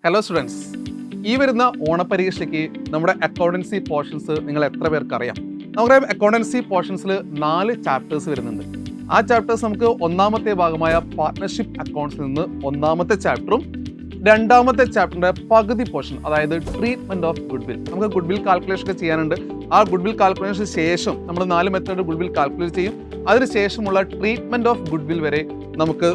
Hello students, ഈ വരുന്ന ഓണപരീക്ഷയ്ക്ക് നമ്മുടെ അക്കൗണ്ടൻസി പോർഷൻസ് നിങ്ങൾ എത്ര പേർക്ക് അറിയാം? നമുക്കറിയാം അക്കൗണ്ടൻസി പോർഷൻസിൽ 4 ചാപ്റ്റേഴ്സ് വരുന്നുണ്ട്. ആ ചാപ്റ്റേഴ്സ് നമുക്ക് ഒന്നാമത്തെ ഭാഗമായ പാർട്ട്ണർഷിപ്പ് അക്കൗണ്ട്സിൽ നിന്ന് ഒന്നാമത്തെ ചാപ്റ്ററും രണ്ടാമത്തെ ചാപ്റ്ററിന്റെ പകുതി പോർഷൻ, അതായത് ട്രീറ്റ്മെന്റ് ഓഫ് ഗുഡ്വിൽ. നമുക്ക് ഗുഡ്വിൽ കാൽക്കുലേഷൻ ഒക്കെ ചെയ്യാനുണ്ട്. ആ ഗുഡ്വിൽ കാൽക്കുലേഷന് ശേഷം നമ്മൾ 4 മെത്തേഡ് ഗുഡ്വിൽ കാൽക്കുലേറ്റ് ചെയ്യും. അതിനുശേഷമുള്ള ട്രീറ്റ്മെന്റ് ഓഫ് ഗുഡ്വിൽ വരെ നമുക്ക്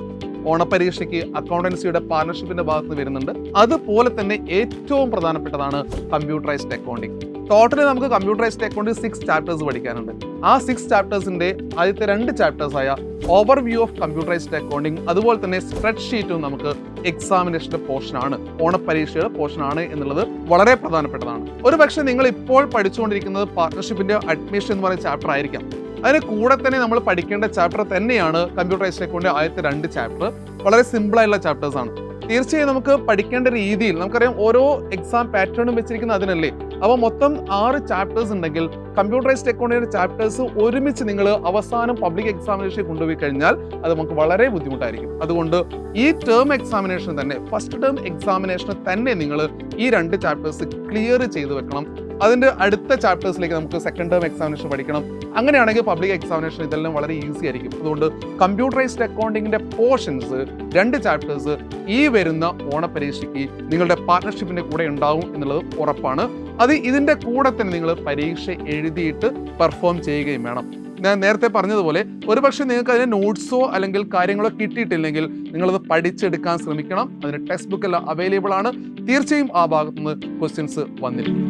ഓണപരീക്ഷയ്ക്ക് അക്കൗണ്ടൻസിയുടെ പാർട്ണർഷിപ്പിന്റെ ഭാഗത്ത് നിന്ന് വരുന്നുണ്ട്. അതുപോലെ തന്നെ ഏറ്റവും പ്രധാനപ്പെട്ടതാണ് കമ്പ്യൂട്ടറൈസ്ഡ് അക്കൗണ്ടിങ്. ടോട്ടലി നമുക്ക് കമ്പ്യൂട്ടറൈസ്ഡ് അക്കൗണ്ടിങ് 6 ചാപ്റ്റേഴ്സ് പഠിക്കാനുണ്ട്. ആ 6 ചാപ്റ്റേഴ്സിന്റെ ആദ്യത്തെ 2 ചാപ്റ്റേഴ്സ് ആയ ഓവർവ്യൂ ഓഫ് കമ്പ്യൂട്ടറൈസ്ഡ് അക്കൗണ്ടിങ്, അതുപോലെ തന്നെ സ്പ്രെഡ്ഷീറ്റും നമുക്ക് എക്സാമിനേഷന്റെ പോർഷനാണ്, ഓണപരീക്ഷയുടെ പോർഷനാണ് എന്നുള്ളത് വളരെ പ്രധാനപ്പെട്ടതാണ്. ഒരു പക്ഷേ നിങ്ങൾ ഇപ്പോൾ പഠിച്ചുകൊണ്ടിരിക്കുന്നത് പാർട്ണർഷിപ്പിന്റെ അഡ്മിഷൻ എന്ന് പറയുന്ന ചാപ്റ്റർ ആയിരിക്കാം. അതിന് കൂടെ തന്നെ നമ്മൾ പഠിക്കേണ്ട ചാപ്റ്റർ തന്നെയാണ് കമ്പ്യൂട്ടറൈസ്ഡ് അക്കൗണ്ടിന്റെ ആദ്യത്തെ 2 ചാപ്റ്റർ. വളരെ സിമ്പിൾ ആയിട്ടുള്ള ചാപ്റ്റേഴ്സ് ആണ്. തീർച്ചയായും നമുക്ക് പഠിക്കേണ്ട രീതിയിൽ നമുക്കറിയാം, ഓരോ എക്സാം പാറ്റേണും വെച്ചിരിക്കുന്ന അതിനല്ലേ. അപ്പോൾ മൊത്തം 6 ചാപ്റ്റേഴ്സ് ഉണ്ടെങ്കിൽ കമ്പ്യൂട്ടറൈസ്ഡ് അക്കൗണ്ടിന്റെ ചാപ്റ്റേഴ്സ് ഒരുമിച്ച് നിങ്ങൾ അവസാനം പബ്ലിക് എക്സാമിനേഷൻ കൊണ്ടുപോയി കഴിഞ്ഞാൽ അത് നമുക്ക് വളരെ ബുദ്ധിമുട്ടായിരിക്കും. അതുകൊണ്ട് ഈ ടേം എക്സാമിനേഷൻ തന്നെ, ഫസ്റ്റ് ടേം എക്സാമിനേഷന് തന്നെ നിങ്ങൾ ഈ 2 ചാപ്റ്റേഴ്സ് ക്ലിയർ ചെയ്ത് വെക്കണം. അതിന്റെ അടുത്ത ചാപ്റ്റേഴ്സിലേക്ക് നമുക്ക് സെക്കൻഡ് ടേം എക്സാമിനേഷൻ പഠിക്കണം. അങ്ങനെയാണെങ്കിൽ പബ്ലിക് എക്സാമിനേഷൻ ഇതെല്ലാം വളരെ ഈസി ആയിരിക്കും. അതുകൊണ്ട് കമ്പ്യൂട്ടറൈസ്ഡ് അക്കൗണ്ടിങ്ങിന്റെ പോർഷൻസ് 2 ചാപ്റ്റേഴ്സ് ഈ വരുന്ന ഓണപരീക്ഷയ്ക്ക് നിങ്ങളുടെ പാർട്ണർഷിപ്പിന്റെ കൂടെ ഉണ്ടാവും എന്നുള്ളത് ഉറപ്പാണ്. അത് ഇതിന്റെ കൂടെ തന്നെ നിങ്ങൾ പരീക്ഷ എഴുതിയിട്ട് പെർഫോം ചെയ്യുകയും വേണം. ഞാൻ നേരത്തെ പറഞ്ഞതുപോലെ ഒരുപക്ഷെ നിങ്ങൾക്ക് അതിന് നോട്ട്സോ അല്ലെങ്കിൽ കാര്യങ്ങളോ കിട്ടിയിട്ടില്ലെങ്കിൽ നിങ്ങളത് പഠിച്ചെടുക്കാൻ ശ്രമിക്കണം. അതിന് ടെക്സ്റ്റ് ബുക്ക് എല്ലാം അവൈലബിൾ ആണ്. തീർച്ചയായും ആ ഭാഗത്തുനിന്ന് ക്വസ്റ്റ്യൻസ് വന്നിരിക്കും.